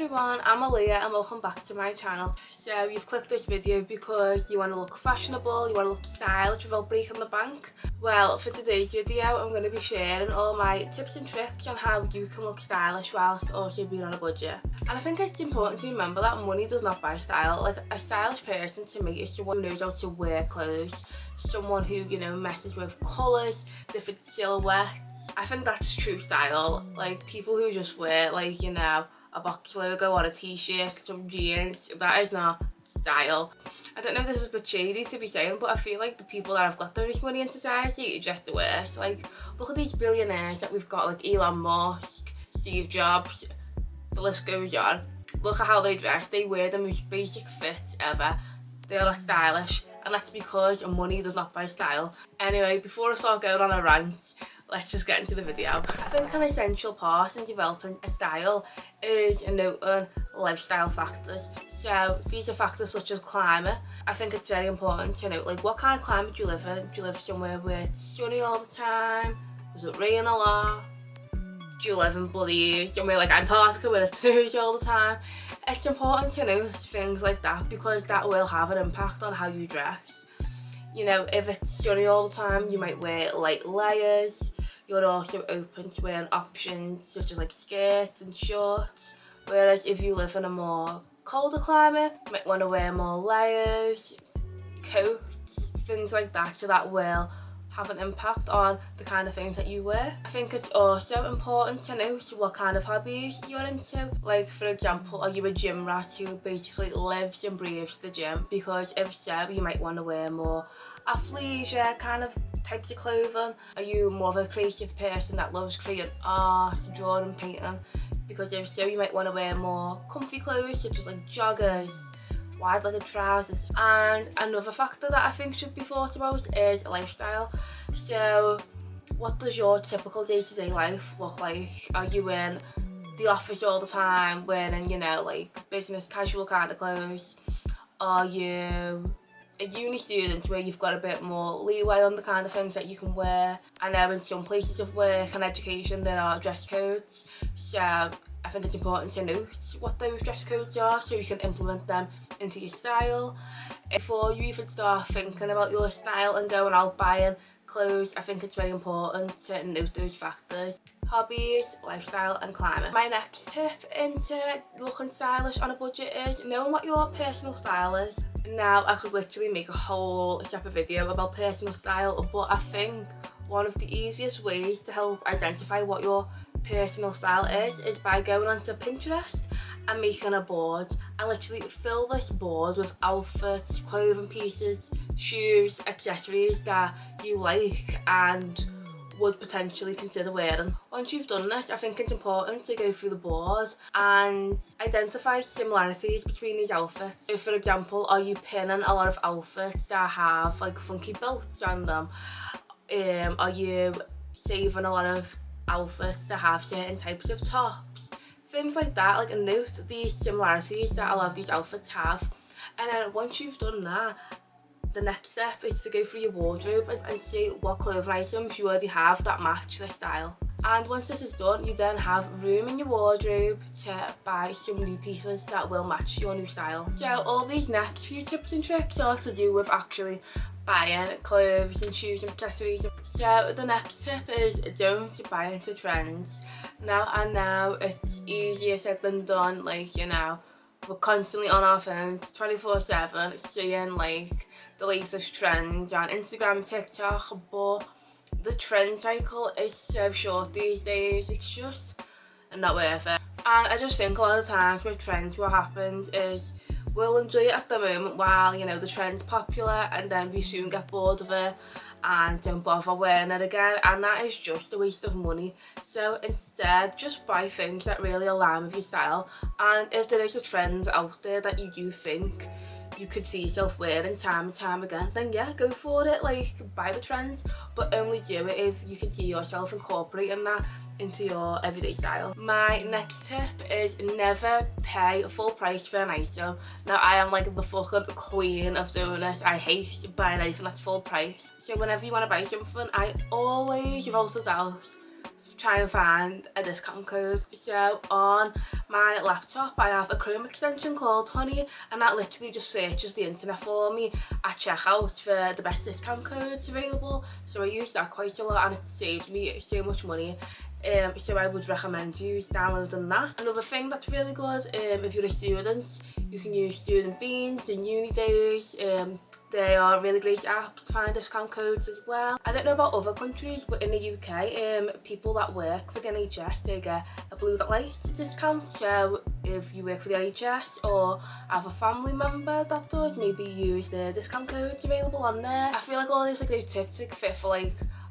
everyone, I'm Aaliyah and welcome back to my channel. So you've clicked this video because you want to look fashionable, you want to look stylish without breaking the bank. Well, for today's video I'm going to be sharing all my tips and tricks on how you can look stylish whilst also being on a budget. And I think it's important to remember that money does not buy style. Like, a stylish person to me is someone who knows how to wear clothes, someone who, you know, messes with colours, different silhouettes. I think that's true style. Like, people who just wear, like, you know, a box logo on a t-shirt, some jeans, that is not style. I don't know if this is a bit shady to be saying, but I feel like the people that have got the most money in society are just the worst. Like, look at these billionaires that we've got, like Elon Musk, Steve Jobs, the list goes on. Look at how they dress. They wear the most basic fits ever. They're not stylish, and that's because money does not buy style. Anyway, before I start going on a rant, let's just get into the video. I think an essential part in developing a style is noting lifestyle factors. So these are factors such as climate. I think it's very important to note, like, what kind of climate do you live in? Do you live somewhere where it's sunny all the time? Does it rain a lot? Do you live in bloody somewhere like Antarctica where it snows all the time? It's important to note things like that because that will have an impact on how you dress. You know, if it's sunny all the time, you might wear light layers. You're also open to wearing options such as like skirts and shorts. Whereas if you live in a more colder climate, you might want to wear more layers, coats, things like that, so that will have an impact on the kind of things that you wear. I think it's also important to note what kind of hobbies you're into. Like, for example, are you a gym rat who basically lives and breathes the gym? Because if so, you might want to wear more athleisure kind of types of clothing. Are you more of a creative person that loves creating art, drawing, painting? Because if so, you might want to wear more comfy clothes such as like joggers, wide legged trousers. And another factor that I think should be thought about is lifestyle. So what does your typical day-to-day life look like? Are you in the office all the time wearing, you know, like business casual kind of clothes? Are you a uni student where you've got a bit more leeway on the kind of things that you can wear? I know in some places of work and education there are dress codes, so I think it's important to note what those dress codes are so you can implement them into your style. Before you even start thinking about your style and going out buying clothes, I think it's very important to note those factors: hobbies, lifestyle and climate. My next tip into looking stylish on a budget is knowing what your personal style is. Now, I could literally make a whole separate video about personal style, but I think one of the easiest ways to help identify what your personal style is by going onto Pinterest and making a board and literally fill this board with outfits, clothing pieces, shoes, accessories that you like and would potentially consider wearing. Once you've done this, I think it's important to go through the board and identify similarities between these outfits. So for example, are you pinning a lot of outfits that have like funky belts on them? Are you saving a lot of outfits that have certain types of tops? Things like that. Like, note these similarities that a lot of these outfits have. And then once you've done that, the next step is to go through your wardrobe and see what clothing items you already have that match this style. And once this is done, you then have room in your wardrobe to buy some new pieces that will match your new style. So all these next few tips and tricks are to do with actually buying clothes and shoes and accessories. So the next tip is don't buy into trends. Now, I know it's easier said than done. Like, you know, we're constantly on our phones 24/7 seeing like the latest trends on Instagram, TikTok, but the trend cycle is so short these days. It's just not worth it. And I just think a lot of times with trends, what happens is we'll enjoy it at the moment while, you know, the trend's popular, and then we soon get bored of it and don't bother wearing it again, and that is just a waste of money. So instead, just buy things that really align with your style. And if there is a trend out there that you do think you could see yourself wearing time and time again, then yeah, go for it. Like, buy the trend, but only do it if you can see yourself incorporating that into your everyday style. My next tip is never pay full price for an item. Now, I am like the fucking queen of doing this. I hate buying anything that's full price. So whenever you want to buy something, I always, without a doubt, try and find a discount code. So on my laptop I have a Chrome extension called Honey, and that literally just searches the internet for me at checkout for the best discount codes available. So I use that quite a lot and it saved me so much money. So I would recommend you downloading that. Another thing that's really good, if you're a student, you can use Student Beans and Uni Days. They are really great apps to find discount codes as well. I don't know about other countries, but in the UK, people that work for the NHS, they get a blue light discount. So if you work for the NHS or have a family member that does, maybe use the discount codes available on there. I feel like all these those tips are fit for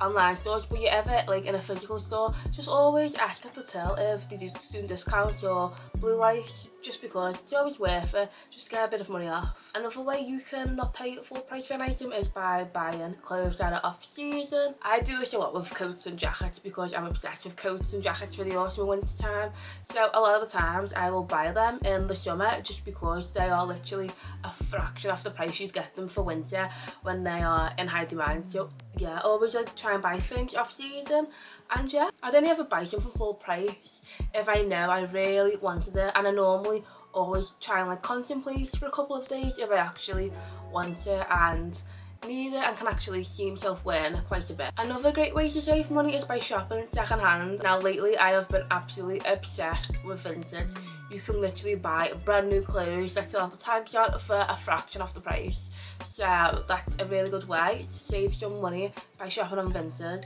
online stores, but you ever in a physical store, just always ask at the till if they do student discounts or blue lights, just because it's always worth it, just to get a bit of money off. Another way you can not pay full price for an item is by buying clothes that are off season. I do this a lot with coats and jackets because I'm obsessed with coats and jackets for the autumn and winter time. So a lot of the times I will buy them in the summer just because they are literally a fraction of the price you get them for winter when they are in high demand. So yeah, always try and buy things off season. And yeah, I'd only ever buy something full price if I know I really wanted it, and I normally always try and contemplate for a couple of days if I actually want it and need it and can actually see myself wearing it quite a bit. Another great way to save money is by shopping second hand. Now lately I have been absolutely obsessed with vintage. You can literally buy brand new clothes that still have the tags on for a fraction of the price. So that's a really good way to save some money by shopping on vintage.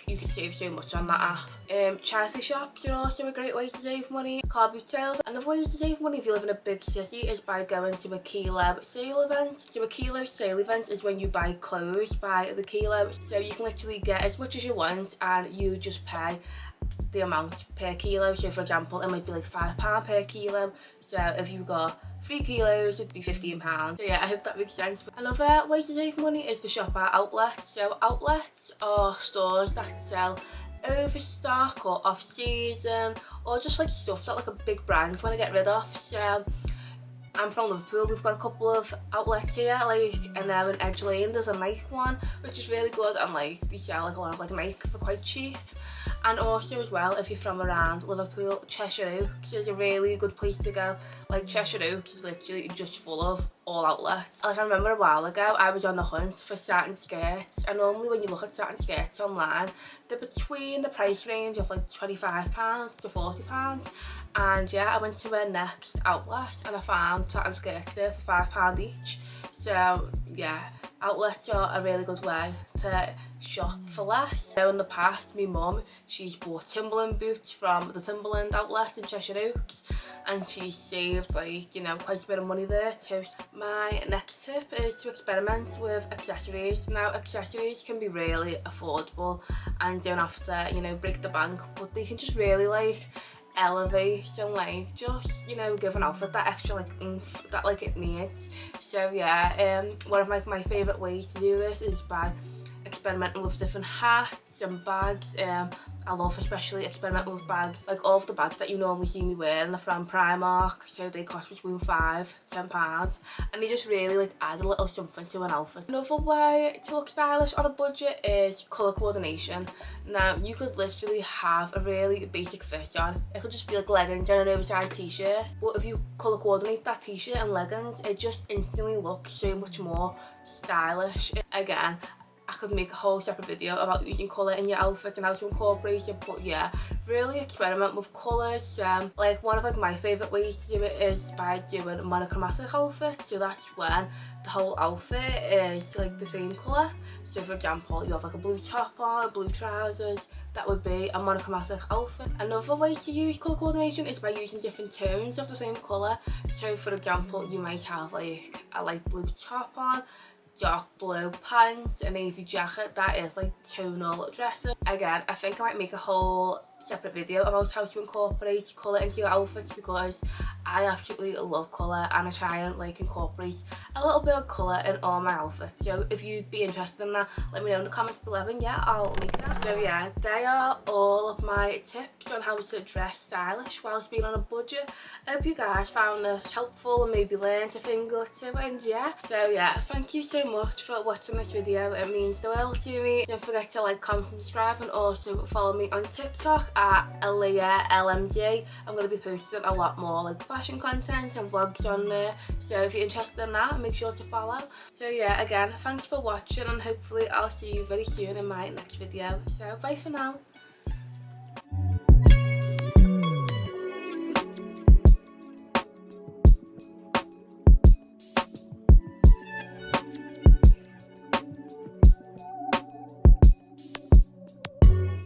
You can save so much on that app. Charity shops are also a great way to save money. Car boot sales. Another way to save money if you live in a big city is by going to a kilo sale event. So a kilo sale event is when you buy clothes by the kilo. So you can literally get as much as you want and you just pay the amount per kilo. So for example, it might be £5 per kilo. So if you got 3 kilos, it'd be £15. So yeah, I hope that makes sense. Another way to save money is to shop at outlets. So outlets are stores that sell overstock or off season, or just stuff that a big brand want to get rid of. So I'm from Liverpool, we've got a couple of outlets here, and now in Edge Lane there's a Nike one, which is really good, and they sell a lot of Nike for quite cheap. And also as well, if you're from around Liverpool, Cheshire Oaks is a really good place to go. Cheshire Oaks is literally just full of all outlets. I remember a while ago I was on the hunt for satin skirts, and normally when you look at satin skirts online, they're between the price range of £25 to £40. And yeah, I went to my next outlet and I found satin skirts there for £5 each. So yeah, outlets are a really good way to shop for less. So in the past, my mum, she's bought Timberland boots from the Timberland outlet in Cheshire Oaks, and she's saved quite a bit of money there too. My next tip is to experiment with accessories. Now accessories can be really affordable and don't have to break the bank, but they can just really elevate and just give an outfit that extra oomph that it needs. So yeah, one of my favourite ways to do this is by experimenting with different hats and bags. I love especially experimenting with bags. All of the bags that you normally see me wearing are from Primark, so they cost between £5–10, and they just really add a little something to an outfit. Another way to look stylish on a budget is colour coordination. Now you could literally have a really basic fit on. It could just be leggings and an oversized t-shirt, but if you colour coordinate that t-shirt and leggings, it just instantly looks so much more stylish. Again, I could make a whole separate video about using colour in your outfit and how to incorporate it, but yeah, really experiment with colours. One of my favourite ways to do it is by doing monochromatic outfits. So that's when the whole outfit is the same colour. So for example, you have a blue top on, blue trousers, that would be a monochromatic outfit. Another way to use colour coordination is by using different tones of the same colour. So for example, you might have a light blue top on, dark blue pants, a navy jacket. That is tonal dressing. Again, I think I might make a whole separate video about how to incorporate colour into your outfits, because I absolutely love colour and I try and like incorporate a little bit of colour in all my outfits. So if you'd be interested in that, let me know in the comments below, and yeah, I'll make that. So yeah, they are all of my tips on how to dress stylish whilst being on a budget. I hope you guys found this helpful and maybe learned a thing or two, and yeah. So yeah, thank you so much for watching this video, it means the world to me. Don't forget to like, comment and subscribe, and also follow me on TikTok at Aaliyah LMD. I'm going to be posting a lot more like fashion content and vlogs on there, so if you're interested in that, make sure to follow. So yeah, again, thanks for watching, and hopefully I'll see you very soon in my next video. So bye for now.